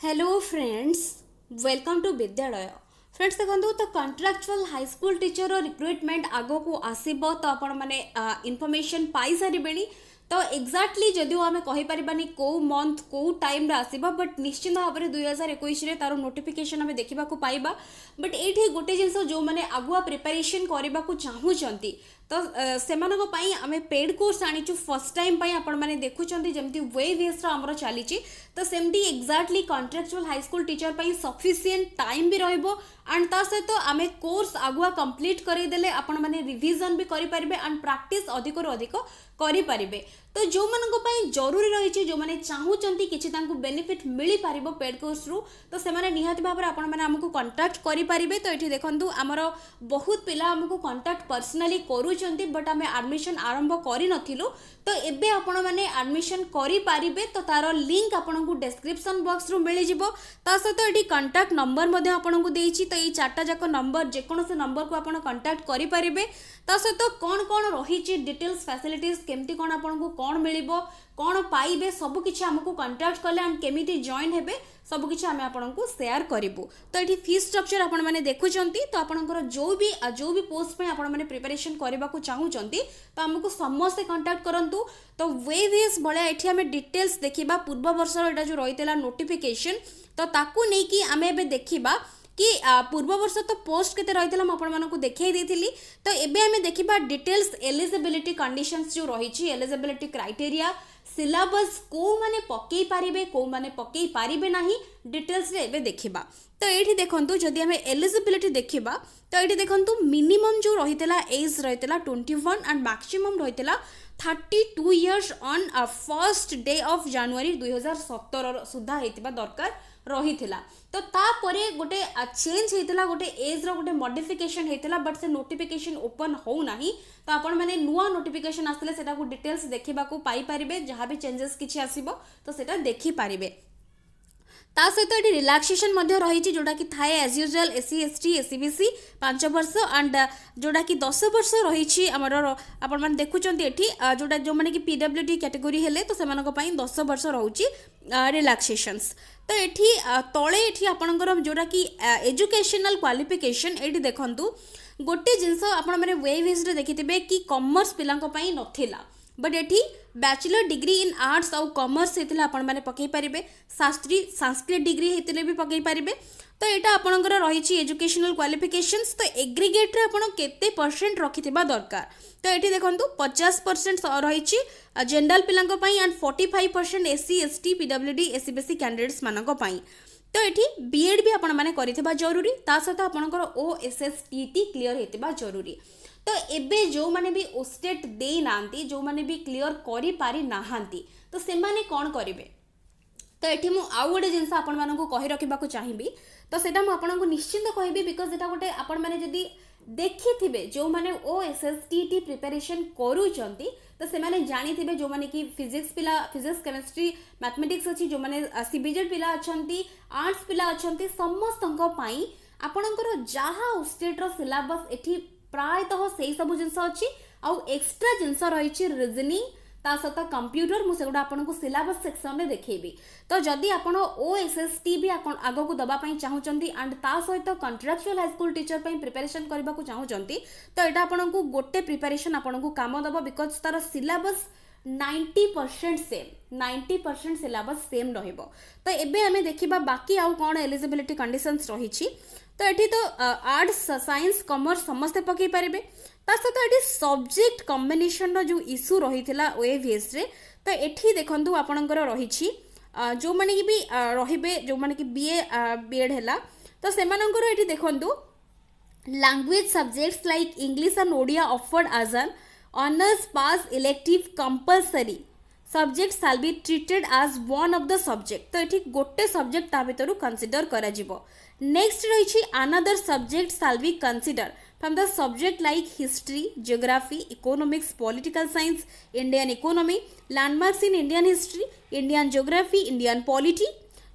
Hello friends, welcome to विद्यालय। Friends देखो तो contractual high school teacher recruitment आगो को आसब तो आपण मैंने इनफॉरमेशन पाई सारे तो एक्जाक्टली जदिव आम कहीपरानी कौ मंथ कौ टाइम आसब बट निश्चित भाव में 2021 तार नोटिफिकेशन आम देखा पाइबा। बट ये गोटे जिनस जो मैंने आगुआ प्रिपेरेसन करने को चाहूँगी तो से आम पेड कोर्स आनीचु फर्स्ट टाइम आपण मैंने देखुं जमी वेवीएस आमर चली तो सेमती exactly contractual high school teacher sufficient time भी रहिबो एंड ता सहित आम कोर्स आगुआ कंप्लीट करदेले आपण मैंने रिविजन भी करें एंड प्रैक्टिस अधिक रु अधिक करें। तो जो मानी जरूरी रही जो मैंने चाहूँगी कि बेनिफिट मिल पार पेड कोर्स रु तो से निहाती भाव में आपण मैंने आमको कंटाक्ट करें। तो ये देखो आमर बहुत पिला आमको कंटाक्ट पर्सनाली करूँ बट आम एडमिशन आरंभ करूँ तो एबे आपण मैंने एडमिशन करें तो तार लिंक आपन को डिस्क्रिप्शन बॉक्स रु मिल जिवो। ता सहित ये कंटाक्ट नंबर मध्य आपन को देइछि तो ये चारटा जाक नंबर जेकोसी नंबर को आपन कंटाक्ट करि परिबे। ता सहित कौन कौन रही डिटेल्स फैसिलिटीज केमती कौन आपन को कौन मिलिबो कौन पाइबे सब किछि हमको कंटाक्ट कले एंड केमिति जॉइन हेबे सब किछि आमे आपन को शेयर करिवु। तो ये फीस स्ट्रक्चर आपन माने देखुचंती तो आपनकर जो भी पोस्ट पे आपन माने प्रिपरेशन करबा को चाहूचंती तो हमको समस्त कांटेक्ट करंतु। तो वेवीएस बळे एठी आमे डिटेल्स देखिबा पूर्व वर्ष एटा जो रहितला नोटिफिकेशन तो ताकू नै कि आमे एबे देखिबा कि पूर्व वर्ष तो पोस्ट केते रहितला म आपण मानकु देखाई देथिली। तो एबे आमे देखिबा डिटेल्स एलिजिबिलिटी कंडीशंस जो रहिछि एलिजिबिलिटी क्राइटेरिया सिलेबस को माने पकई पारिबे को माने पकई पारिबे नाही डिटेल्स रे एबे देखिबा। तो एठी देखंतु जदि हमें एलिजिबिलिटी देखिबा तो एठी देखंतु मिनिमम जो रहितला एज रहितला 21 एंड मैक्सिमम रहितला 32 years on first day of January 2017 सुधा हेतिबा दरकार रहितला। तो तापरे गोटे चेंज हेतिला गोटे एज रो गोटे मॉडिफिकेशन हेतिला बट से नोटिफिकेशन ओपन हो नाही। तो आपण माने नुआ नोटिफिकेशन आसले सेटा को डिटेल्स देखिबा को पाई परिबे जहां भी चेंजेस किछि आसीबो तो सेटा देखि परिबे। ता सहित ये रिलैक्सेशन रही जोटा कि थाए as usual SC ST SC BC 5 वर्ष एंड जोटा कि 10 वर्ष रही आमर आपण मैंने देखुं ये जोटा जो मैंने कि पीडब्ल्यूडी कैटेगरी हेले तो से 10 वर्ष रोचे रिलैक्सेशंस। तो ये तले ये आपंकर जोटा कि एजुकेशनल क्वालिफिकेशन ये देखूँ गोटे जिनस आपण मैंने वेवीएस देखिथे कि कॉमर्स पिला नथिला बट ये बैचलर डिग्री इन आर्ट्स आउ कॉमर्स होता आपण मैंने पकई पारे शास्त्री संस्कृत डिग्री होते भी पकई पारे। तो यहाँ आपंकर रही एजुकेशनल क्वालिफिकेशंस तो एग्रीगेट रे आपण केते परसेंट रखिथिबा दरकार। तो ये देखो 50% रही जनरल पिला and 45% SC ST PWD SCBC candidates मानक पई। तो ये बीएड भी आपण मैंने करिथिबा जरूरी ता सहित आपंकर ओएसएसटीटी क्लियर हेतिबा जरूरी। तो एबे जो माने भी ओस्टेट दे नांती जो माने भी क्लियर करि पारि नाहांती तो से माने कोन करिवे। तो एठी मु आउ गोटे जिनस आपण मानकु कहि रखिबाकु चाहिबी तो सेटा मु आपनकु निश्चिंत कहबी बिकॉज एटा गोटे आपण माने जदी देखिथिबे जो माने ओएसएसटीटी प्रिपरेशन करूचंती तो से माने जानिथिबे जो माने कि फिजिक्स पिला फिजिक्स केमिस्ट्री मैथमेटिक्स अछि जो माने सीबीजेड पिला अछंती आर्ट्स पिला अछंती समस्तंक पई आपनकर जाहा ओस्टेट रो सिलेबस एठी प्रायतः से सब जिनस अच्छी आउ एक्स्ट्रा जिनस रही रिजनिंग ता सहित कंप्यूटर मुझे आपको सिलेबस सेक्शन में देखी। तो जदि आपण ओएसएसटी भी आग को दवाई चाहूँगी एंड ता सहित contractual high school teacher preparation करने को चाहूँगी तो यहाँ आपन को गोटे प्रिपरेशन आपन को काम दब बिकज तार सिलेबस 90% सेम 90% सिलेबस सेम रहिबो। तो एबे हमें देखिबा बाकी आउ कौन एलिजिबिलिटी कंडीशंस रही। तो ये तो आर्ट्स साइंस कॉमर्स समस्ते पकई पारे ता सहित ये सब्जेक्ट कॉम्बिनेशन जो इश्यू रही ओएवीएस रे तो ये देखो आपणकर रही जो मैंने कि भी रे जो मैंने कि बीएड है तो से ये देखो language subjects like English and Odia offered as an honours pass elective compulsory subject shall be treated as one of the subject. तो ये गोटे सब्जेक्ट ता भितर कंसीडर करा जिवो। नेक्स्ट रही another subject shall B consider from the subject like history geography economics political science Indian economy landmarks in Indian history Indian geography Indian polity.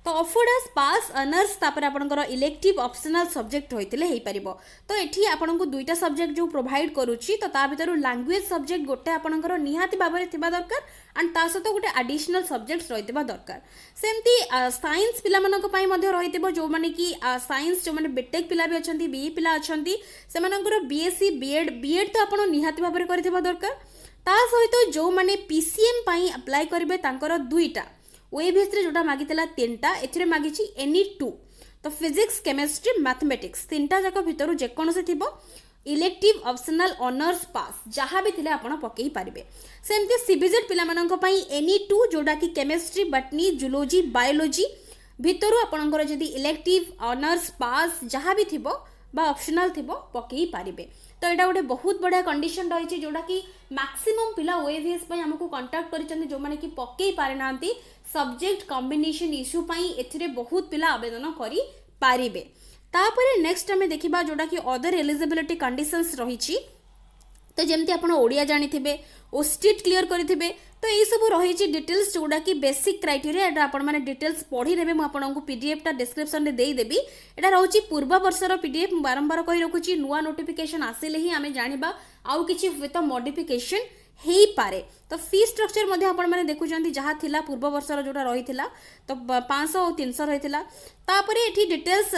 तो afford as पास honours तापर आपनकर इलेक्टिव ऑप्शनल सब्जेक्ट होइतिले हेई परिबो। तो एठी आपनको दुईटा subject जो provide करूची तो ता भीतर लैंग्वेज सब्जेक्ट गोटे आपनकर निहाती भाबरे थिबा दरकार एंड ता सहित गोटे एडिशनल सब्जेक्ट्स रहितिबा दरकार। सेमती साइंस पिला मानक पई मध्ये रहितिबो जो माने कि साइंस जो माने बीटेक पिला भी अछंती बीई पिला अछंती सेमानकर बीएससी बीएड तो आपण निहाती भाबरे करथिबा दरकार। ता सहित जो माने पीसीएम पई अप्लाई करिवे तांकर दुईटा ओएबीएस रे जोटा मागितला तीनटा एथिरे मागिची एनी टू। तो फिजिक्स केमिस्ट्री मैथमेटिक्स तीनटा जाक भितर जेकोनसे थिबो इलेक्टिव ऑप्शनल ऑनर्स पास जहाँ भी थिले आपण पकई पारिबे। सेमती सीबीजेड पिला मानक पई एनी टू जोटा कि केमिस्ट्री बटनी जूलॉजी बायोलॉजी भितर आपणकर जदि इलेक्टिव ऑनर्स पास जहाँ भी थिबो बा ऑप्शनल थिबो पकई पारिबे। तो यहाँ गोटे बहुत बढ़िया कंडीशन रही जोटा कि मैक्सिमम पिला ओएवीएस पई हमको कांटेक्ट करिसेंती जो माने कि पकई पारे नांती सब्जेक्ट कॉम्बिनेशन इश्यू पई एथिरे बहुत पिला आवेदन करि पारिबे। तापरे नेक्स्ट हमें देखिबा जोटा कि अदर एलिजिबिलिटी कंडीशंस रही। तो जमती आपण ओडिया जानिथिबे ओस्टेट क्लियर करिथिबे तो ये सब रही डिटेल्स जोड़ा कि बेसिक क्राइटेरिया एटा आपण माने डिटेल्स पढ़ी नेबे मु आपनको पीडीएफ टा डिस्क्रिप्शन रे देई देबी। एटा रहउची पूर्व वर्षर पीडीएफ बारंबार कहि रखुची नुआ नोटिफिकेशन आसिले ही आमे जानिबा आउ किछि विथ मॉडिफिकेशन हेई पारे। तो फी स्ट्रक्चर मध्ये आपण माने देखुचंती जहा थिला पूर्व वर्षर जोटा रहिथिला तो 500 और 300 रहिथिला। तापरे एठी डिटेल्स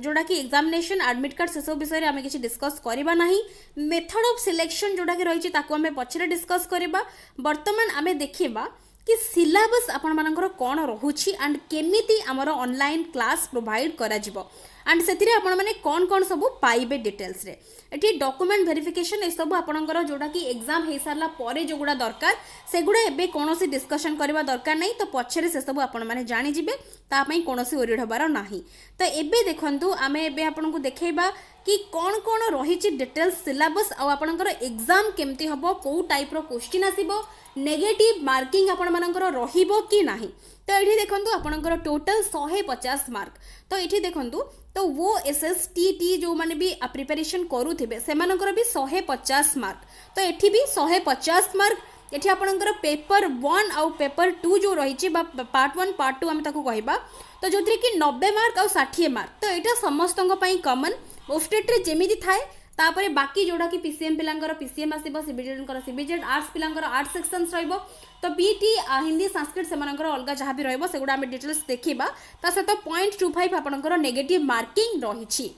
जोटा कि एग्जामिनेशन एडमिट कार्ड से सब विषय रे आमे किछि डिस्कस करिबा नाही। मेथड ऑफ सिलेक्शन जोटा कि रहिछि ताको आमे पछरे डिस्कस करिबा। वर्तमान आमे देखिबा कि सिलेबस आपण मानकर कोन रहुछि एंड केमिति हमर ऑनलाइन क्लास प्रोवाइड करा जिवो एंड सेतिरे आपण माने कोन कोन सब पाइबे डिटेल्स रे। एठी डॉक्यूमेंट वेरिफिकेशन ए सब आपणकर जोटा कि एग्जाम हे सारला परे जो गुडा दरकार से गुडा एबे कोनोसी डिस्कशन करबा दरकार नै। तो पछरे से सब आपण माने जानि जिवे ता पई कोनोसी ओरिड हबार नाही। तो एबे देखंतु आमे एबे आपनको देखैबा कि कौन कौन रही डिटेल्स सिलेबस आ आपणकर एग्जाम केमती हबो को टाइप रो क्वेश्चन आसीबो नेगेटिव मार्किंग आपण मानकर रहिबो कि नाही। तो एठी देखंतु आपणकर टोटल 150 मार्क। तो एठी देखंतु तो वो एसएसटीटी जो माने भी प्रिपरेशन करूथिबे सेमानकर भी 150 मार्क। तो एठी भी 150 मार्क। एठी आपणकर पेपर 1 आउ पेपर 2 जो रही पार्ट 1 पार्ट 2 आम ताको कहबा तो जोथि कि 90 मार्क और 60 मार्क। तो एटा समस्तंग पई कॉमन ओस्टेट रे जेमिति थाए। तापरे बाकी जोड़ा कि पीसीएम पिलांकर पीसीएम आसीबो सीबीजेड सीबीजेड आर्ट्स पिलांकर आर्ट्स सेक्शंस रहइबो। तो बीटी हिंदी संस्कृत सेमानकर अलगा जहाँ भी रहइबो सेगुडा हम डिटेल्स देखिबा। ता सहित 0.25 आपणकर नेगेटिव मार्किंग रहिछि।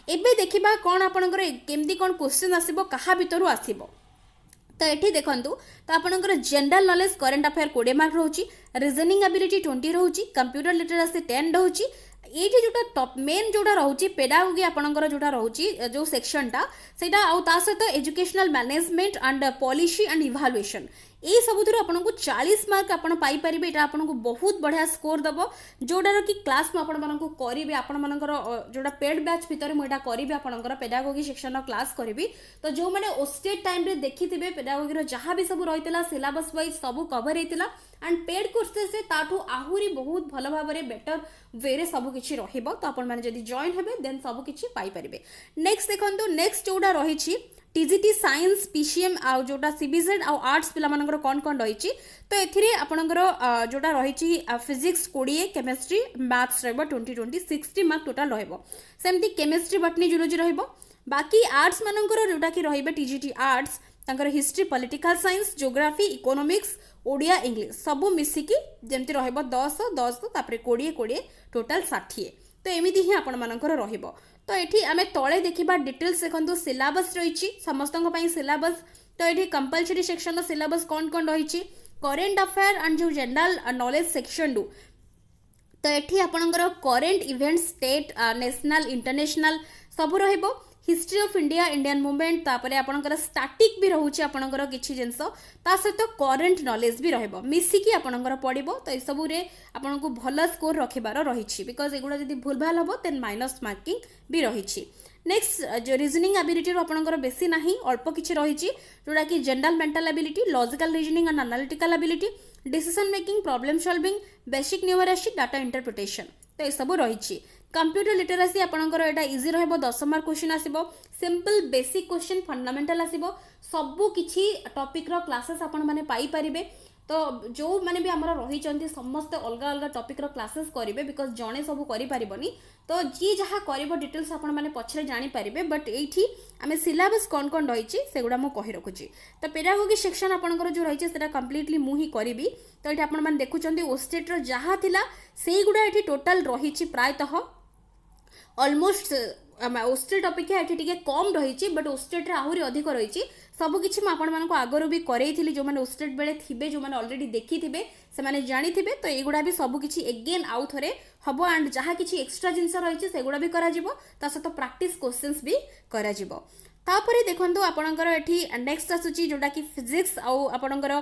एबे देखिबा कोन आपणकर केमती कोन क्वेश्चन आसीबो कहा भितरु आसीबो। तो ये देखो तो आपंकर general knowledge current affair 20 mark रोची रीजनिंग एबिलिटी 20 रोची कंप्यूटर लिटरेसी 10 रोची। ये जोटा टॉप मेन जोटा रोची पेडागोगी आपंकर जोटा रोची जो सेक्शनटा सेटा आउ ता सहित educational management and policy and evaluation ये सबुठ आपको 40 मार्क आप पाइपर। यहाँ आपको बहुत बढ़िया स्कोर दब जोटार कि क्लास मुझे करी आपर जोटा पेड बैच भितर मुझे करी आपंकर पेडागोगी सेक्शन क्लास करी। तो जो मैंने ओस्टेट टाइम रे देखी थे पेडागोगी जहाँ भी सब रही सिलेबस वाइज सब कवर होता एंड पेड कोर्सेस ताठू आहुरी बहुत भल भाव में बेटर वे रे सब किछि रहिबो। तो आपण माने जदि जॉइन हेबे देन सब किछि पाई परिबे। नेक्स्ट देखंतु नेक्स्ट जोडा रहिछि टीजीटी साइंस पीसीएम आ जोटा सीबीजेड आ आर्ट्स पिला मानकर कोन कोन रहिछि। तो एथिरे आपणकर जोटा रहिछि फिजिक्स 20 केमिस्ट्री मैथ्स रहबो 20 60 मार्क टोटल रहबो। सेमति केमिस्ट्री बटनी जूलॉजी रहबो। बाकी आर्ट्स मानकर जोटा कि रहिबे टीजीटी आर्ट्स तांकर history political science geography economics Odia English सबू मिसिकी जेमती रहबो 10 10 तापरे 20 20 टोटल 60। तो एमिति ही आपण मानकर रहबो। तो एठी आमे तळे देखिबा डिटेल्स देखंतु सिलेबस रहिछि समस्तंग पई सिलेबस। तो एठी कंपलसरी सेक्शन द सिलेबस कोन कोन रहिछि करेंट अफेयर एंड जो जनरल नॉलेज सेक्शन डू। तो एठी आपणकर current event state national international सब रहबो। History of India Indian movement तापरे आपणकर स्टैटिक भी रहउछि आपणकर किछि जिंस ता सहित करेंट नॉलेज भी रहबो मिसिकी आपणकर पडिबो। तो ए सब रे आपनको भल स्कोर रखिबार रहिछि बिकॉज एगुडा जदि भूल भाल हबो देन माइनस मार्किंग भी रहिछि। नेक्स्ट जो रीजनिंग एबिलिटी रो आपणकर बेसी नाही अल्प किछि रहिछि जोडा कि general mental ability logical reasoning and analytical ability decision making problem solving basic numeracy data interpretation. तो ये सब रहिछि। कंप्यूटर लिटरेसी आपणकर एटा इजी रहबो 10 मार्क क्वेश्चन आसीबो सिंपल बेसिक क्वेश्चन फंडामेंटल आसीबो सबु किछि टॉपिक रो क्लासेस आपण माने पाई परिबे। तो जो मैंने भी आमर रही समस्त अलग अलग टॉपिक रो क्लासेस करेंगे बिकज जड़े सब करें तो जी जहाँ कर डिटेल्स आपण मैंने पछरे जानीपारे बट ये आम सिलेबस कौन कौन रही से गुड़ा मुझे कही रखुच्छी तो पेडागोगी सेक्शन आपंकर जो रही है कम्प्लीटली मुझे करी तो ये आपने देखुं ओस्टेट जहाँ थिला से गुड़ा ये टोटाल रही प्रायतः ऑलमोस्ट ओस्टेट अपेक्षा ये कम रही बट ओस्टेट आहरी अधिक रही सबकि मुझे आगुरी भी करेई जो मैंने ओस्टेट बेले थे जो मैंने ऑलरेडी देखी थे से मैंने जानी थे तो युड़ा भी सबकि एगेन आउ थे हम एंड जहाँ किसी एक्सट्रा जिनस रही से गुड़ा भी करा सहित प्रैक्टिस क्वेश्चंस भी करा तापर देखो आपणकर ये नेक्स्ट आसूची जोटा कि फिजिक्स आउ आपणकर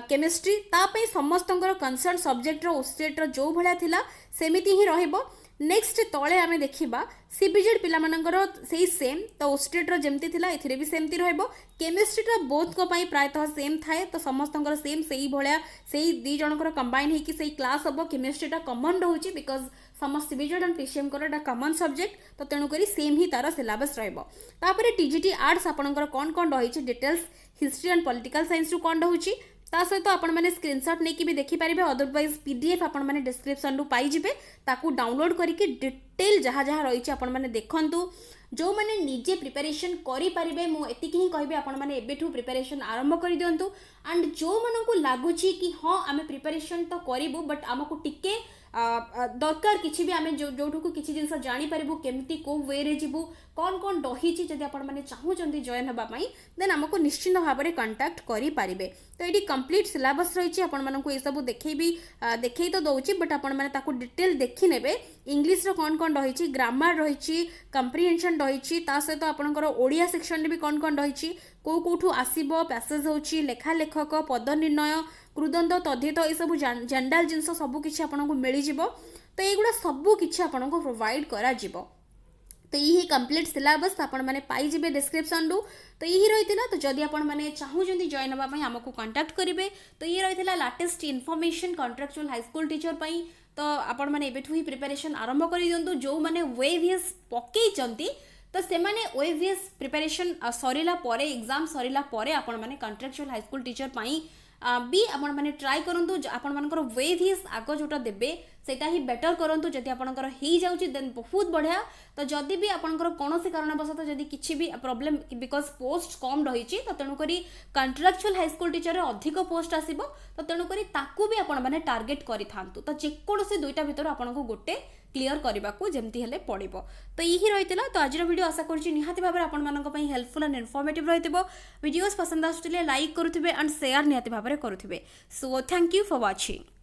केमिस्ट्री तापई समस्त कंसर्न सब्जेक्ट ओस्टेट जो भाया थिला सेमिति ही रहिबो नेक्स्ट तले आमे देखिबा सीबीजेड पिला मानकर सेही सेम तो ओस्टेट जमती थिला एथिरे भी सेमती रहइबो केमिस्ट्रीटा बोथ को पाई प्रायतः सेम थाए तो समस्तंकर सेम सेही भलिया सेही दी जनकर कंबाइन हेकी सेही क्लास हबो केमिस्ट्रीटा कॉमन रहउची बिकॉज समस्त सीबीजेड एंड पीसीएम करटा कॉमन सब्जेक्ट तो तेणु करी सेम ही तार सिलेबस रहइबो तापरे टीजीटी आर्ट्स आपनकर कोन कोन रहिछि details history and political science रु कोन रहउछि ता सहित आपण मैंने स्क्रीनशॉट नहीं भी देखिपारे अदरवाइज पीडीएफ आपण मैंने डिस्क्रिप्शन रु पाइबे ताकू डाउनलोड करके डिटेल जहाँ जहाँ रही आपण मैंने देखंतु जो मैंने निजे प्रिपरेशन करें मुझे ही कहि आपण मैंने एबेठू प्रिपरेशन आरंभ कर दिंतु एंड जो मन को लगुच कि हाँ आम प्रिपरेशन तो करूँ बट आमको टिके दरकार किसी भी आम जो को किसी जिन जानीपारू केमती कौ वे रे जीवु कौन कौन रही जब आप चाहूँगी जॉइन होगापी देन आमको निश्चित भाव में कंटाक्ट करें तो ये कंप्लीट सिलेबस रही आपको ये सब देखे तो दौर बट आपको डिटेल देखी ने इंग्लीश कौन कौन रही ग्रामर रही कंप्रिहेंशन रही सहित आपंकर ओडिया सेक्शन भी कौन कौन रही कौ कौटू आसब पैसेज होची लेखा लेखक पद निर्णय कृदंत तद्धित ये सब जनरल जिनस सबकि आपको मिल तो युवा सबकि आपको प्रोवाइड करा तो यही कंप्लीट सिलेबस आपण मैंने पाइबे डिस्क्रिप्शन रु तो यही रही तो जदि आपण मैंने चाहूँगी जॉइन होगापी आमको कंटाक्ट करेंगे तो ये रही latest information contractual high school teacher पाई तो आपण मैंने एबेठू ही प्रिपरेशन आरंभ कर दिंतु जो मैंने ओएवीएस पकई तो से मैंने ओएवीएस प्रिपरेशन सरीला परे एग्जाम सरीला परे आपण मैंने कॉन्ट्रैक्चुअल हाई स्कूल टीचर पाई भी आपण मैंने ट्राई करूँ आपण मानकर ओएवीएस आग जोटा देबे सेटा ही बेटर करूँ जदि आपंकर हो जाऊँगी देन बहुत बढ़िया तो जदि भी आपंकर कौन कारणवशत जदि किसी भी प्रॉब्लम बिकज पोस्ट कम रही तो तेणुक कॉन्ट्रैक्चुअल हाई स्कूल टीचर अधिक पोस्ट आसो तो तेणुक ताकू भी आपण मैंने टार्गेट करूँ तो जेकोसी दुईटा भितर आपको गोटे क्लीयर करने को जमती हेल्ले पड़ो तो यही रही तो आज वीडियो आशा करुँची निहाती भाव में हेल्पफुल एंड इनफॉर्मेटिव रही वीडियोस पसंद आसुले लाइक करुवे एंड शेयर निहाती भाव में करुवे so thank you for watching.